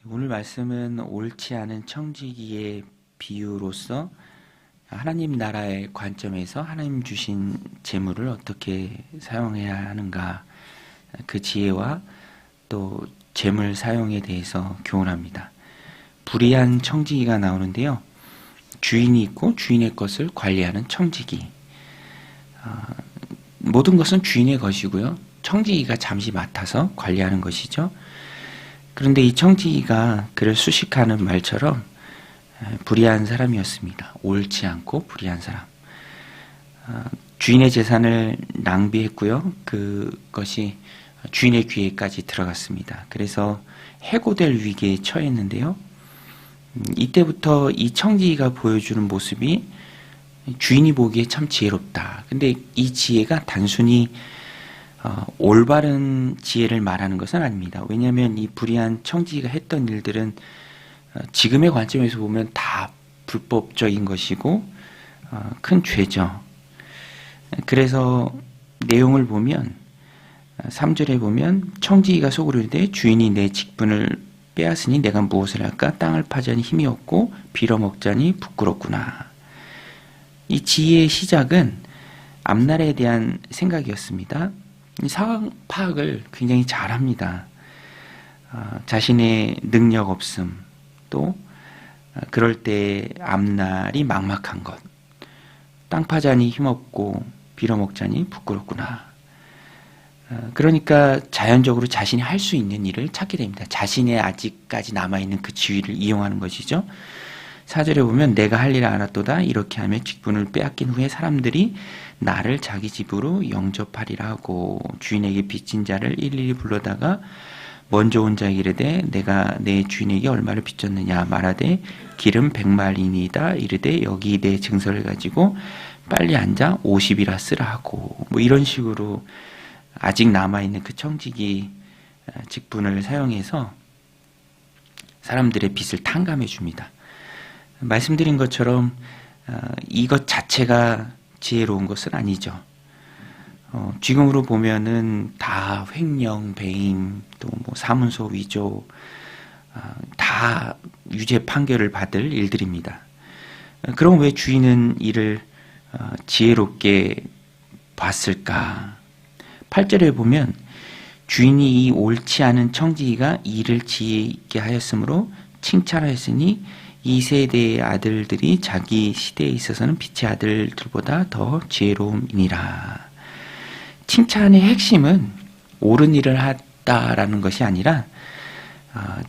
오늘 말씀은 옳지 않은 청지기의 비유로서 하나님 나라의 관점에서 하나님 주신 재물을 어떻게 사용해야 하는가, 그 지혜와 또 재물 사용에 대해서 교훈합니다. 불의한 청지기가 나오는데요. 주인이 있고 주인의 것을 관리하는 청지기. 모든 것은 주인의 것이고요. 청지기가 잠시 맡아서 관리하는 것이죠. 그런데 이 청지기가 그를 수식하는 말처럼 불의한 사람이었습니다. 옳지 않고 불의한 사람. 주인의 재산을 낭비했고요. 그것이 주인의 귀에까지 들어갔습니다. 그래서 해고될 위기에 처했는데요. 이때부터 이 청지기가 보여주는 모습이 주인이 보기에 참 지혜롭다. 근데 이 지혜가 단순히 올바른 지혜를 말하는 것은 아닙니다. 왜냐하면 이 불의한 청지기가 했던 일들은 지금의 관점에서 보면 다 불법적인 것이고 큰 죄죠. 그래서 내용을 보면 3절에 보면 청지기가 속으로 이르되 주인이 내 직분을 빼앗으니 내가 무엇을 할까? 땅을 파자니 힘이 없고 빌어먹자니 부끄럽구나. 이 지혜의 시작은 앞날에 대한 생각이었습니다. 상황 파악을 굉장히 잘합니다. 자신의 능력 없음, 또 그럴 때 앞날이 막막한 것, 땅 파자니 힘없고 빌어먹자니 부끄럽구나. 그러니까 자연적으로 자신이 할 수 있는 일을 찾게 됩니다. 자신의 아직까지 남아있는 그 지위를 이용하는 것이죠. 4절에 보면 내가 할 일을 알았도다. 이렇게 하며 직분을 빼앗긴 후에 사람들이 나를 자기 집으로 영접하리라 하고 주인에게 빚진 자를 일일이 불러다가 먼저 온 자에게 이르되 내가 내 주인에게 얼마를 빚졌느냐 말하되 기름 100말이니이다. 이르되 여기 내 증서를 가지고 빨리 앉아 50이라 쓰라 하고 이런 식으로 아직 남아있는 그 청지기 직분을 사용해서 사람들의 빚을 탕감해 줍니다. 말씀드린 것처럼 이것 자체가 지혜로운 것은 아니죠. 지금으로 보면은 다 횡령, 배임, 또 사문서 위조, 다 유죄 판결을 받을 일들입니다. 그럼 왜 주인은 이를 지혜롭게 봤을까? 8절에 보면 주인이 이 옳지 않은 청지기가 이를 지혜 있게 하였으므로 칭찬하였으니 이 세대의 아들들이 자기 시대에 있어서는 빛의 아들들보다 더 지혜로움이니라. 칭찬의 핵심은 옳은 일을 했다라는 것이 아니라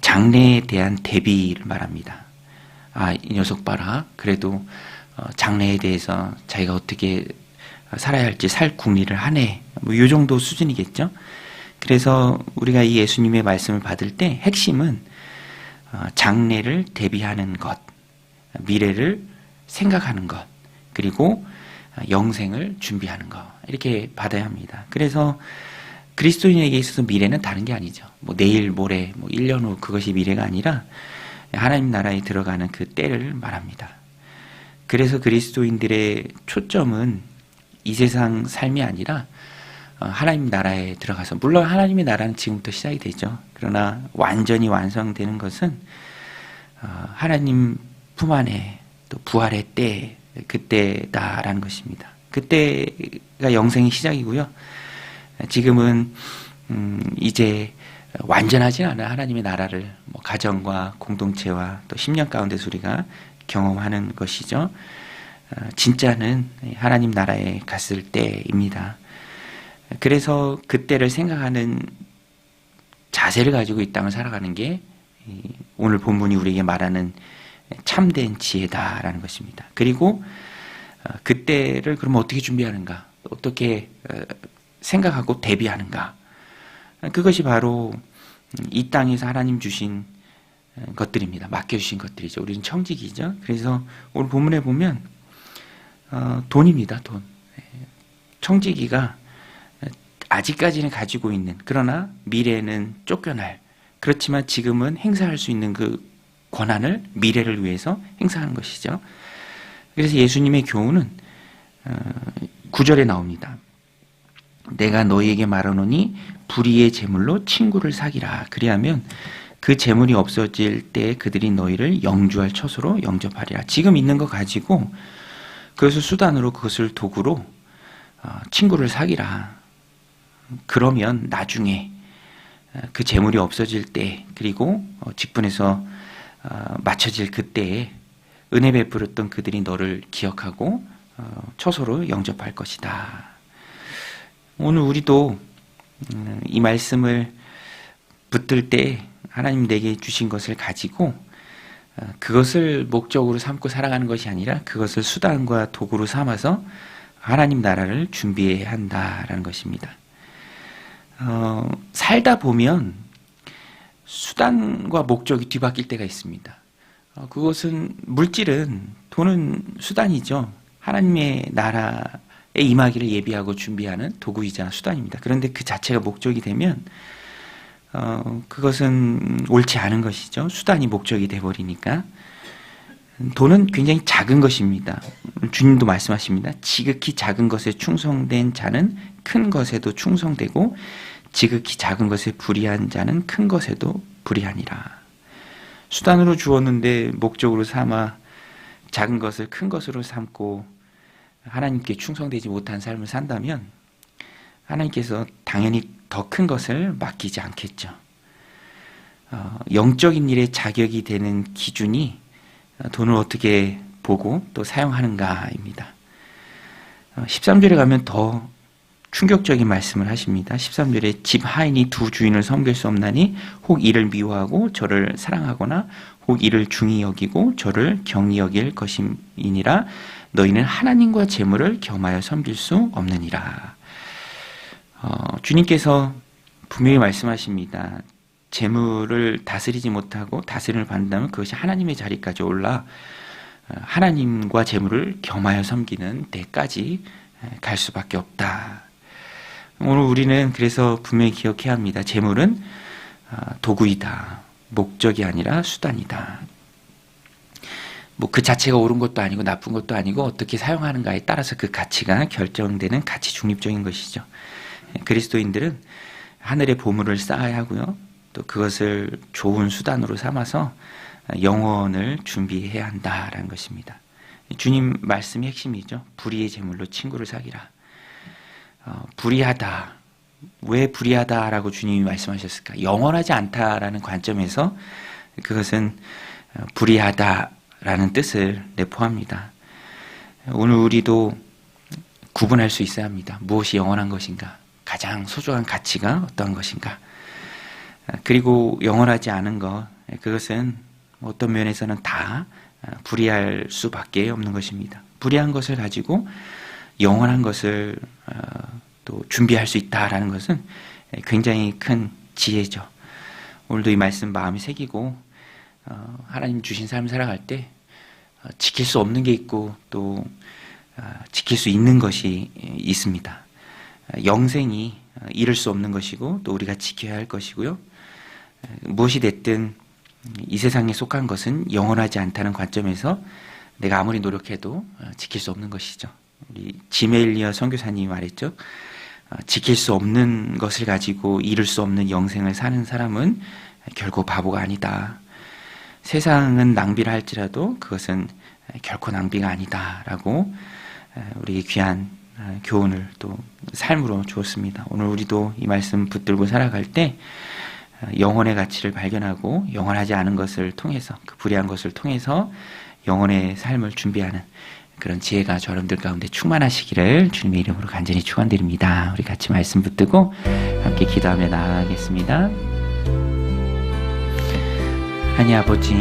장래에 대한 대비를 말합니다. 이 녀석 봐라. 그래도 장래에 대해서 자기가 어떻게 살아야 할지 살 궁리를 하네. 이 정도 수준이겠죠. 그래서 우리가 이 예수님의 말씀을 받을 때 핵심은 장래를 대비하는 것, 미래를 생각하는 것, 그리고 영생을 준비하는 것, 이렇게 받아야 합니다. 그래서 그리스도인에게 있어서 미래는 다른 게 아니죠. 내일, 모레, 1년 후 그것이 미래가 아니라 하나님 나라에 들어가는 그 때를 말합니다. 그래서 그리스도인들의 초점은 이 세상 삶이 아니라 하나님 나라에 들어가서, 물론 하나님의 나라는 지금부터 시작이 되죠. 그러나 완전히 완성되는 것은 하나님 품 안에 또 부활의 때, 그때다라는 것입니다. 그때가 영생의 시작이고요. 지금은 이제 완전하지 않은 하나님의 나라를 가정과 공동체와 또 10년 가운데서 우리가 경험하는 것이죠. 진짜는 하나님 나라에 갔을 때입니다. 그래서 그때를 생각하는 자세를 가지고 이 땅을 살아가는 게 오늘 본문이 우리에게 말하는 참된 지혜다라는 것입니다. 그리고 그때를 그럼 어떻게 준비하는가, 어떻게 생각하고 대비하는가, 그것이 바로 이 땅에서 하나님 주신 것들입니다. 맡겨주신 것들이죠. 우리는 청지기죠. 그래서 오늘 본문에 보면 돈입니다. 돈. 청지기가 아직까지는 가지고 있는, 그러나 미래는 쫓겨날, 그렇지만 지금은 행사할 수 있는 그 권한을 미래를 위해서 행사하는 것이죠. 그래서 예수님의 교훈은 9절에 나옵니다. 내가 너희에게 말하노니 불의의 재물로 친구를 사기라. 그리하면 그 재물이 없어질 때 그들이 너희를 영주할 처소로 영접하리라. 지금 있는 거 가지고 그것을 수단으로, 그것을 도구로 친구를 사귀라. 그러면 나중에 그 재물이 없어질 때, 그리고 직분에서 맞춰질 그때에 은혜 베풀었던 그들이 너를 기억하고 처소로 영접할 것이다. 오늘 우리도 이 말씀을 붙들 때 하나님 내게 주신 것을 가지고 그것을 목적으로 삼고 살아가는 것이 아니라 그것을 수단과 도구로 삼아서 하나님 나라를 준비해야 한다라는 것입니다. 살다 보면 수단과 목적이 뒤바뀔 때가 있습니다. 그것은 물질은, 돈은 수단이죠. 하나님의 나라에 임하기를 예비하고 준비하는 도구이자 수단입니다. 그런데 그 자체가 목적이 되면 그것은 옳지 않은 것이죠. 수단이 목적이 되어버리니까. 돈은 굉장히 작은 것입니다. 주님도 말씀하십니다. 지극히 작은 것에 충성된 자는 큰 것에도 충성되고 지극히 작은 것에 불의한 자는 큰 것에도 불의하니라. 수단으로 주었는데 목적으로 삼아 작은 것을 큰 것으로 삼고 하나님께 충성되지 못한 삶을 산다면 하나님께서 당연히 더 큰 것을 맡기지 않겠죠. 영적인 일에 자격이 되는 기준이 돈을 어떻게 보고 또 사용하는가입니다. 13절에 가면 더 충격적인 말씀을 하십니다. 13절에 집 하인이 두 주인을 섬길 수 없나니 혹 이를 미워하고 저를 사랑하거나 혹 이를 중히 여기고 저를 경히 여길 것임이니라. 너희는 하나님과 재물을 겸하여 섬길 수 없느니라. 주님께서 분명히 말씀하십니다. 재물을 다스리지 못하고 다스림을 받는다면 그것이 하나님의 자리까지 올라 하나님과 재물을 겸하여 섬기는 데까지 갈 수밖에 없다. 오늘 우리는 그래서 분명히 기억해야 합니다. 재물은 도구이다. 목적이 아니라 수단이다. 그 자체가 옳은 것도 아니고 나쁜 것도 아니고 어떻게 사용하는가에 따라서 그 가치가 결정되는 가치 중립적인 것이죠. 그리스도인들은 하늘의 보물을 쌓아야 하고요. 또 그것을 좋은 수단으로 삼아서 영원을 준비해야 한다라는 것입니다. 주님 말씀이 핵심이죠. 불의의 재물로 친구를 사귀라. 불의하다. 왜 불의하다라고 주님이 말씀하셨을까? 영원하지 않다라는 관점에서 그것은 불의하다라는 뜻을 내포합니다. 오늘 우리도 구분할 수 있어야 합니다. 무엇이 영원한 것인가? 가장 소중한 가치가 어떠한 것인가? 그리고 영원하지 않은 것, 그것은 어떤 면에서는 다 불의할 수밖에 없는 것입니다. 불의한 것을 가지고 영원한 것을 또 준비할 수 있다라는 것은 굉장히 큰 지혜죠. 오늘도 이 말씀 마음에 새기고 하나님 주신 삶을 살아갈 때 지킬 수 없는 게 있고 또 지킬 수 있는 것이 있습니다. 영생이 잃을 수 없는 것이고 또 우리가 지켜야 할 것이고요. 무엇이 됐든 이 세상에 속한 것은 영원하지 않다는 관점에서 내가 아무리 노력해도 지킬 수 없는 것이죠. 우리 지메일리아 선교사님이 말했죠. 지킬 수 없는 것을 가지고 잃을 수 없는 영생을 사는 사람은 결코 바보가 아니다. 세상은 낭비를 할지라도 그것은 결코 낭비가 아니다라고 우리 귀한 교훈을 또 삶으로 주었습니다. 오늘 우리도 이 말씀 붙들고 살아갈 때 영혼의 가치를 발견하고 영원하지 않은 것을 통해서 그 불의한 것을 통해서 영혼의 삶을 준비하는 그런 지혜가 여러분들 가운데 충만하시기를 주님의 이름으로 간절히 축원드립니다. 우리 같이 말씀 붙들고 함께 기도하며 나아가겠습니다. 하나님 아버지,